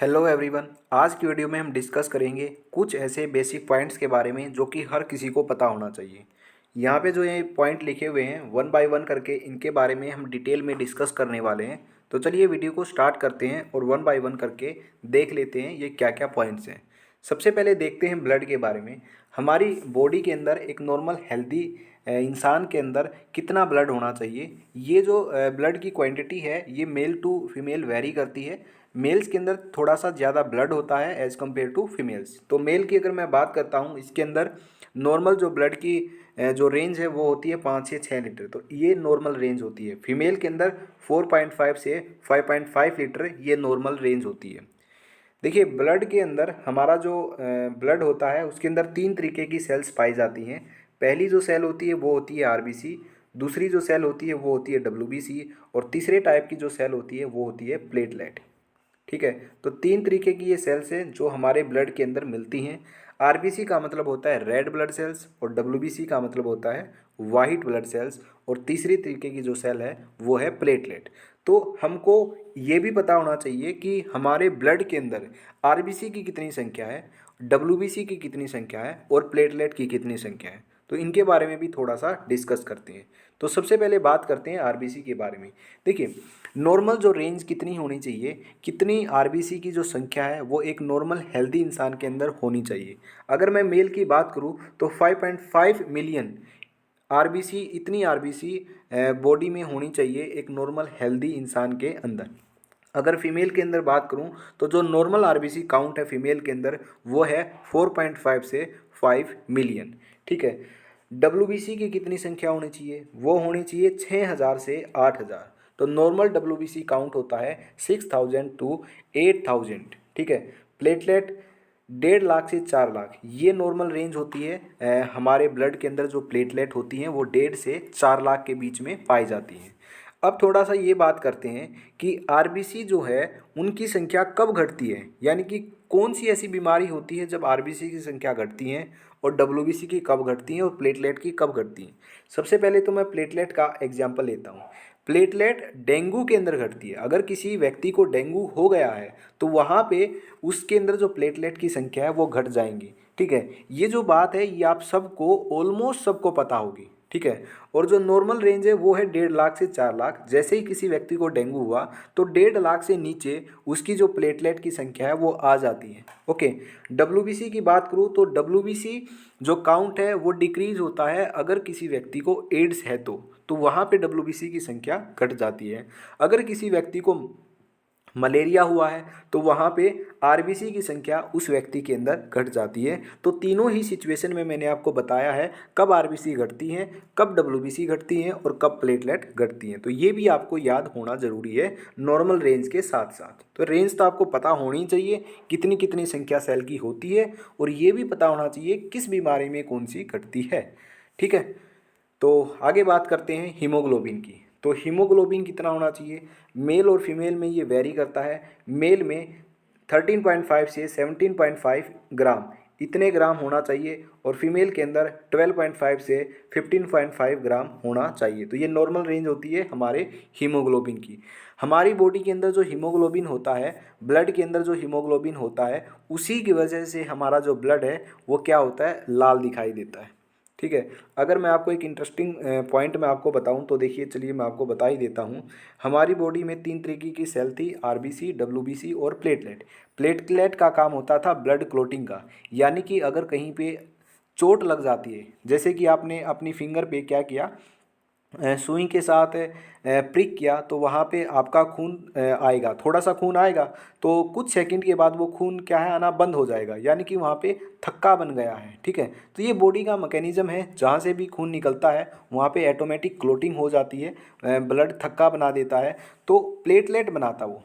Hello everyone. आज की video में हम डिस्कस करेंगे कुछ ऐसे बेसिक पॉइंट्स के बारे में जो कि हर किसी को पता होना चाहिए। यहाँ पे जो ये पॉइंट लिखे हुए हैं वन बाय वन करके इनके बारे में हम डिटेल में डिस्कस करने वाले हैं। तो चलिए वीडियो को स्टार्ट करते हैं और वन बाय वन करके देख लेते हैं ये क्या क्या पॉइंट्स हैं। सबसे पहले देखते हैं ब्लड के बारे में। हमारी बॉडी के अंदर एक नॉर्मल हेल्दी इंसान के अंदर कितना ब्लड होना चाहिए। ये जो ब्लड की क्वांटिटी है ये मेल टू फीमेल वेरी करती है। मेल्स के अंदर थोड़ा सा ज़्यादा ब्लड होता है एज़ कम्पेयर टू फीमेल्स। तो मेल की अगर मैं बात करता हूँ इसके अंदर नॉर्मल जो ब्लड की जो रेंज है वो होती है 5 से 6 लीटर। तो ये नॉर्मल रेंज होती है। फीमेल के अंदर 4.5 से 5.5 लीटर ये नॉर्मल रेंज होती है। देखिए ब्लड के अंदर हमारा जो ब्लड होता है उसके अंदर 3 तरीके की सेल्स पाई जाती हैं। पहली जो सेल होती है वो होती है आरबीसी, दूसरी जो सेल होती है वो होती है डब्ल्यूबीसी और तीसरे टाइप की जो सेल होती है वो होती है प्लेटलेट। ठीक है, तो 3 तरीके की ये सेल्स हैं जो हमारे ब्लड के अंदर मिलती हैं। आरबीसी का मतलब होता है रेड ब्लड सेल्स और डब्ल्यूबीसी का मतलब होता है वाइट ब्लड सेल्स और तीसरी तरीके की जो सेल है वो है प्लेटलेट। तो हमको ये भी पता होना चाहिए कि हमारे ब्लड के अंदर आरबीसी की कितनी संख्या है, डब्ल्यूबीसी की कितनी संख्या है और प्लेटलेट की कितनी संख्या है। तो इनके बारे में भी थोड़ा सा डिस्कस करते हैं। तो सबसे पहले बात करते हैं आरबीसी के बारे में। देखिए नॉर्मल जो रेंज कितनी होनी चाहिए, कितनी आरबीसी की जो संख्या है वो एक नॉर्मल हेल्दी इंसान के अंदर होनी चाहिए। अगर मैं मेल की बात करूँ तो 5.5 मिलियन आरबीसी, इतनी आरबीसी बॉडी में होनी चाहिए एक नॉर्मल हेल्दी इंसान के अंदर। अगर फीमेल के अंदर बात करूं तो जो नॉर्मल आरबीसी काउंट है फीमेल के अंदर वो है 4.5 से 5 मिलियन। ठीक है, डब्ल्यूबीसी की कितनी संख्या होनी चाहिए, वो होनी चाहिए 6,000 से 8,000। तो नॉर्मल डब्ल्यूबीसी काउंट होता है 6,000 टू 8,000। ठीक है, प्लेटलेट 1.5 लाख से 4 लाख ये नॉर्मल रेंज होती है। हमारे ब्लड के अंदर जो प्लेटलेट होती हैं वो 1.5 से 4 लाख के बीच में पाई जाती हैं। अब थोड़ा सा ये बात करते हैं कि आरबीसी जो है उनकी संख्या कब घटती है, यानी कि कौन सी ऐसी बीमारी होती है जब आरबीसी की संख्या घटती है और डब्ल्यूबीसी की कब घटती है और प्लेटलेट की कब घटती है। सबसे पहले तो मैं प्लेटलेट का एग्जाम्पल लेता हूँ। प्लेटलेट डेंगू के अंदर घटती है। अगर किसी व्यक्ति को डेंगू हो गया है तो वहाँ पे उसके अंदर जो प्लेटलेट की संख्या है वो घट जाएंगी। ठीक है, ये जो बात है ये आप सबको ऑलमोस्ट सबको पता होगी। ठीक है, और जो नॉर्मल रेंज है वो है 1.5 लाख से 4 लाख। जैसे ही किसी व्यक्ति को डेंगू हुआ तो 1.5 लाख से नीचे उसकी जो प्लेटलेट की संख्या है वो आ जाती है। ओके, डब्ल्यूबीसी की बात करूँ तो डब्ल्यूबीसी जो काउंट है वो डिक्रीज होता है अगर किसी व्यक्ति को एड्स है तो वहाँ पे डब्ल्यूबीसी की संख्या घट जाती है। अगर किसी व्यक्ति को मलेरिया हुआ है तो वहाँ पे आरबीसी की संख्या उस व्यक्ति के अंदर घट जाती है। तो तीनों ही सिचुएशन में मैंने आपको बताया है कब आरबीसी घटती हैं, कब डब्ल्यूबीसी घटती हैं और कब प्लेटलेट घटती हैं। तो ये भी आपको याद होना ज़रूरी है नॉर्मल रेंज के साथ साथ। तो रेंज तो आपको पता होनी चाहिए कितनी कितनी संख्या सेल की होती है और ये भी पता होना चाहिए किस बीमारी में कौन सी घटती है। ठीक है, तो आगे बात करते हैं हीमोग्लोबिन की। तो हीमोग्लोबिन कितना होना चाहिए, मेल और फीमेल में ये वेरी करता है। मेल में 13.5 से 17.5 ग्राम इतने ग्राम होना चाहिए और फीमेल के अंदर 12.5 से 15.5 ग्राम होना चाहिए। तो ये नॉर्मल रेंज होती है हमारे हीमोग्लोबिन की। हमारी बॉडी के अंदर जो हीमोग्लोबिन होता है, ब्लड के अंदर जो हीमोग्लोबिन होता है, उसी की वजह से हमारा जो ब्लड है वो क्या होता है, लाल दिखाई देता है। ठीक है, अगर मैं आपको एक इंटरेस्टिंग पॉइंट मैं आपको बताऊं तो देखिए, चलिए मैं आपको बता ही देता हूं। हमारी बॉडी में 3 तरीके की सेल थी, आरबीसी, डब्ल्यूबीसी और प्लेटलेट। प्लेटलेट का काम होता था ब्लड क्लोटिंग का, यानी कि अगर कहीं पे चोट लग जाती है, जैसे कि आपने अपनी फिंगर पे क्या किया, सुई के साथ प्रिक किया तो वहाँ पे आपका खून आएगा, थोड़ा सा खून आएगा तो कुछ सेकंड के बाद वो खून क्या है, आना बंद हो जाएगा, यानी कि वहाँ पे थक्का बन गया है। ठीक है, तो ये बॉडी का मैकेनिज्म है, जहाँ से भी खून निकलता है वहाँ पे ऑटोमेटिक क्लोटिंग हो जाती है, ब्लड थक्का बना देता है तो प्लेटलेट बनाता वो।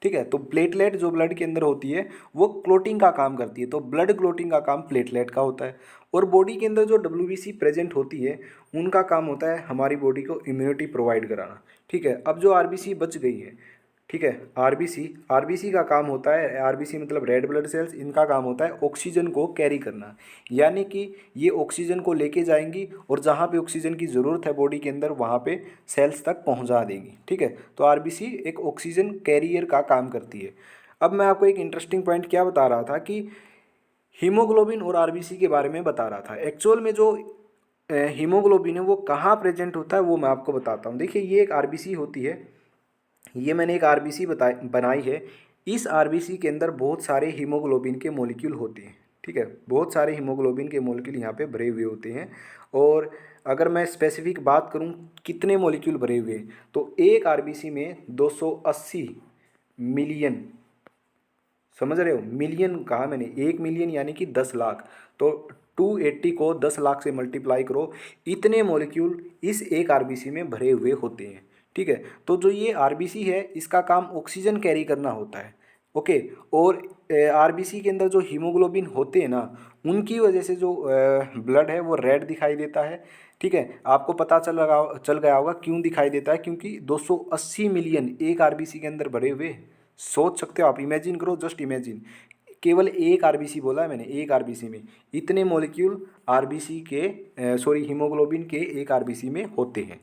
ठीक है, तो प्लेटलेट जो ब्लड के अंदर होती है वो क्लोटिंग का काम करती है, तो ब्लड क्लोटिंग का काम प्लेटलेट का होता है। और बॉडी के अंदर जो डब्ल्यूबीसी प्रेजेंट होती है उनका काम होता है हमारी बॉडी को इम्यूनिटी प्रोवाइड कराना। ठीक है, अब जो आरबीसी बच गई है, ठीक है, आरबीसी आरबीसी का काम होता है, आरबीसी मतलब रेड ब्लड सेल्स, इनका काम होता है ऑक्सीजन को कैरी करना, यानी कि ये ऑक्सीजन को लेके जाएंगी और जहाँ पे ऑक्सीजन की ज़रूरत है बॉडी के अंदर वहाँ पे सेल्स तक पहुँचा देंगी। ठीक है, तो आरबीसी एक ऑक्सीजन कैरियर का काम करती है। अब मैं आपको एक इंटरेस्टिंग पॉइंट क्या बता रहा था कि हीमोग्लोबिन और आरबीसी के बारे में बता रहा था। एक्चुअल में जो हीमोग्लोबिन है वो कहाँ प्रेजेंट होता है वो मैं आपको बताता हूँ। देखिए ये एक आरबीसी होती है, ये मैंने एक आरबीसी बनाई है। इस आरबीसी के अंदर बहुत सारे हीमोग्लोबिन के मॉलिक्यूल होते हैं, ठीक है, बहुत सारे हीमोग्लोबिन के मॉलिक्यूल यहाँ पे भरे हुए होते हैं। और अगर मैं स्पेसिफिक बात करूँ कितने मॉलिक्यूल भरे हुए हैं, तो एक आरबीसी में 280 मिलियन, समझ रहे हो, मिलियन कहा मैंने, 1 मिलियन यानी कि 10 लाख, तो 280 को 10 लाख से मल्टीप्लाई करो, इतने मॉलिक्यूल इस एक आरबीसी में भरे हुए होते हैं, ठीक है। तो जो ये आरबीसी है इसका काम ऑक्सीजन कैरी करना होता है, ओके। और आरबीसी के अंदर जो हीमोग्लोबिन होते हैं ना, उनकी वजह से जो ब्लड है वो रेड दिखाई देता है, ठीक है। आपको पता चल गया होगा क्यों दिखाई देता है, क्योंकि 280 मिलियन एक आरबीसी के अंदर भरे हुए, सोच सकते हो आप, इमेजिन करो, जस्ट इमेजिन, केवल एक आरबीसी बोला है मैंने, एक आरबीसी में इतने मॉलिक्यूल आरबीसी के सॉरी हीमोग्लोबिन के एक आरबीसी में होते हैं,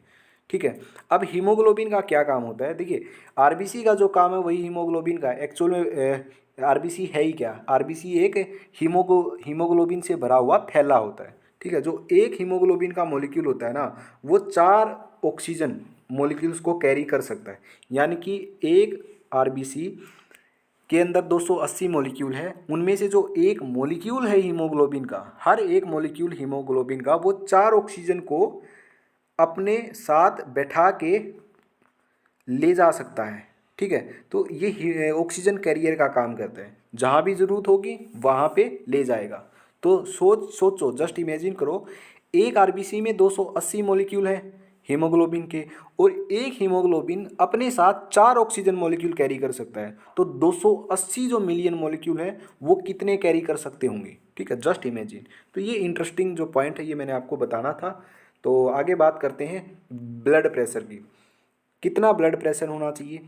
ठीक है। अब हीमोग्लोबिन का क्या काम होता है, देखिए आरबीसी का जो काम है वही हीमोग्लोबिन का। एक्चुअल में आरबीसी है ही क्या, आरबीसी एक हीमोग्लोबिन से भरा हुआ थैला होता है, ठीक है। जो एक हीमोग्लोबिन का मॉलिक्यूल होता है ना, वो 4 ऑक्सीजन मॉलिक्यूल्स को कैरी कर सकता है। यानी कि एक आरबीसी के अंदर 280 मॉलिक्यूल है, उनमें से जो एक मॉलिक्यूल है हीमोग्लोबिन का, हर एक मॉलिक्यूल हीमोग्लोबिन का वो 4 ऑक्सीजन को अपने साथ बैठा के ले जा सकता है, ठीक है। तो ये ऑक्सीजन कैरियर का काम करता है, जहाँ भी ज़रूरत होगी वहाँ पे ले जाएगा। तो सोचो, जस्ट इमेजिन करो, एक आरबीसी में 280 मॉलिक्यूल हैं हीमोग्लोबिन के, और एक हीमोग्लोबिन अपने साथ 4 ऑक्सीजन मॉलिक्यूल कैरी कर सकता है, तो 280 जो मिलियन मॉलिक्यूल हैं वो कितने कैरी कर सकते होंगे, ठीक है, जस्ट इमेजिन। तो ये इंटरेस्टिंग जो पॉइंट है ये मैंने आपको बताना था। तो आगे बात करते हैं ब्लड प्रेशर की। कितना ब्लड प्रेशर होना चाहिए,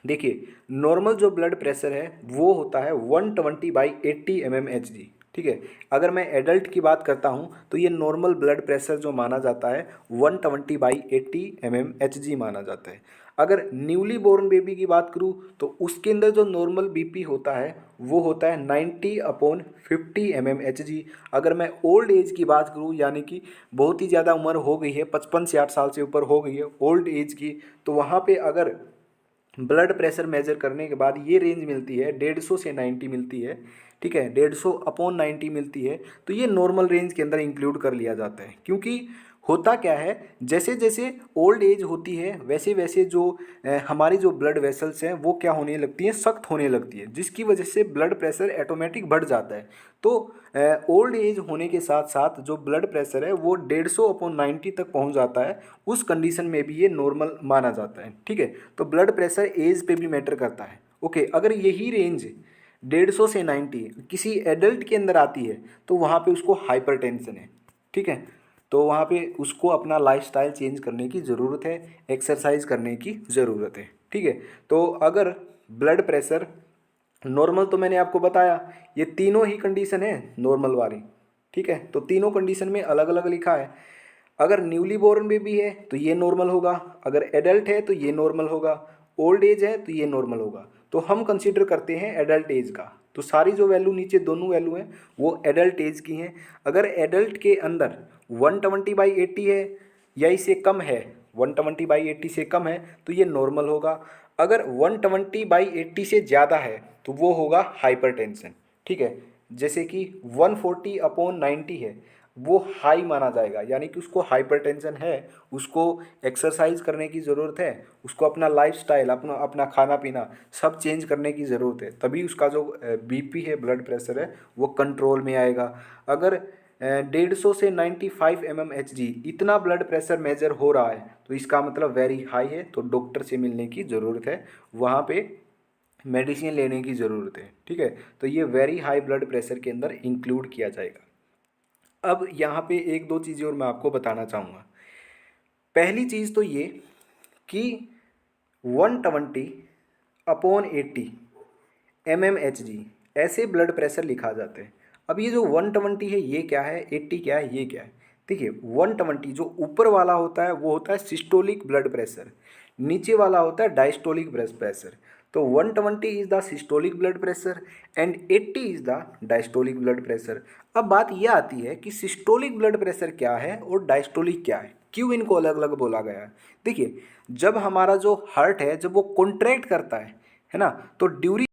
देखिए नॉर्मल जो ब्लड प्रेशर है वो होता है 120/80 mmHg, ठीक है। अगर मैं एडल्ट की बात करता हूँ तो ये नॉर्मल ब्लड प्रेशर जो माना जाता है 120/80 mmHg माना जाता है। अगर न्यूली बोर्न बेबी की बात करूँ तो उसके अंदर जो नॉर्मल बीपी होता है वो होता है 90/50 mmHg। अगर मैं ओल्ड एज की बात करूँ, यानी कि बहुत ही ज़्यादा उम्र हो गई है, 55 से 60 साल से ऊपर हो गई है ओल्ड एज की, तो वहाँ पे अगर ब्लड प्रेशर मेजर करने के बाद ये रेंज मिलती है 150 से 90 मिलती है, ठीक है, 150/90 मिलती है, तो ये नॉर्मल रेंज के अंदर इंक्लूड कर लिया जाता है। क्योंकि होता क्या है, जैसे जैसे ओल्ड एज होती है वैसे वैसे जो हमारी जो ब्लड वेसल्स हैं वो क्या होने लगती हैं, सख्त होने लगती है, जिसकी वजह से ब्लड प्रेशर ऑटोमेटिक बढ़ जाता है। तो ओल्ड एज होने के साथ साथ जो ब्लड प्रेशर है वो 150/90 तक पहुंच जाता है, उस कंडीशन में भी ये नॉर्मल माना जाता है, ठीक है। तो ब्लड प्रेशर एज पे भी मैटर करता है, ओके। अगर यही रेंज 150 से 90 किसी एडल्ट के अंदर आती है तो वहाँ पे उसको हाइपरटेंशन है, ठीक है। तो वहाँ पे उसको अपना लाइफस्टाइल चेंज करने की ज़रूरत है, एक्सरसाइज करने की ज़रूरत है, ठीक है। तो अगर ब्लड प्रेशर नॉर्मल, तो मैंने आपको बताया ये तीनों ही कंडीशन है नॉर्मल वाली, ठीक है। तो तीनों कंडीशन में अलग अलग लिखा है। अगर न्यूली बोर्न बेबी है तो ये नॉर्मल होगा, अगर एडल्ट है तो ये नॉर्मल होगा, ओल्ड एज है तो ये नॉर्मल होगा। तो हम कंसीडर करते हैं एडल्ट एज का, तो सारी जो वैल्यू नीचे दोनों वैल्यू हैं वो एडल्ट एज की हैं। अगर एडल्ट के अंदर 120/80 है या इससे कम है, 120/80 से कम है तो ये नॉर्मल होगा। अगर 120/80 से ज़्यादा है तो वो होगा हाइपरटेंशन, ठीक है। जैसे कि 140/90 है वो हाई माना जाएगा, यानी कि उसको हाइपरटेंशन है, उसको एक्सरसाइज करने की ज़रूरत है, उसको अपना लाइफस्टाइल, अपना अपना खाना पीना सब चेंज करने की ज़रूरत है, तभी उसका जो बीपी है, ब्लड प्रेशर है, वो कंट्रोल में आएगा। अगर 150 से 95 mmHg इतना ब्लड प्रेशर मेजर हो रहा है तो इसका मतलब वेरी हाई है, तो डॉक्टर से मिलने की ज़रूरत है, वहाँ पे मेडिसिन लेने की ज़रूरत है, ठीक है। तो ये वेरी हाई ब्लड प्रेशर के अंदर इंक्लूड किया जाएगा। अब यहाँ पे एक दो चीज़ें और मैं आपको बताना चाहूँगा। पहली चीज़ तो ये कि 120/80 mmHg ऐसे ब्लड प्रेशर लिखा जाता है। अब ये जो 120 है ये क्या है, 80 क्या है, ये क्या है। देखिए 120 जो ऊपर वाला होता है वो होता है सिस्टोलिक ब्लड प्रेशर, नीचे वाला होता है डायस्टोलिक ब्लड प्रेशर। तो 120 is the systolic blood pressure and 80 is the diastolic blood pressure. अब बात यह आती है कि सिस्टोलिक ब्लड प्रेशर क्या है और डायस्टोलिक क्या है, क्यों इनको अलग अलग बोला गया है। देखिए, जब हमारा जो हार्ट है जब वो कॉन्ट्रैक्ट करता है ना, तो ड्यूरिंग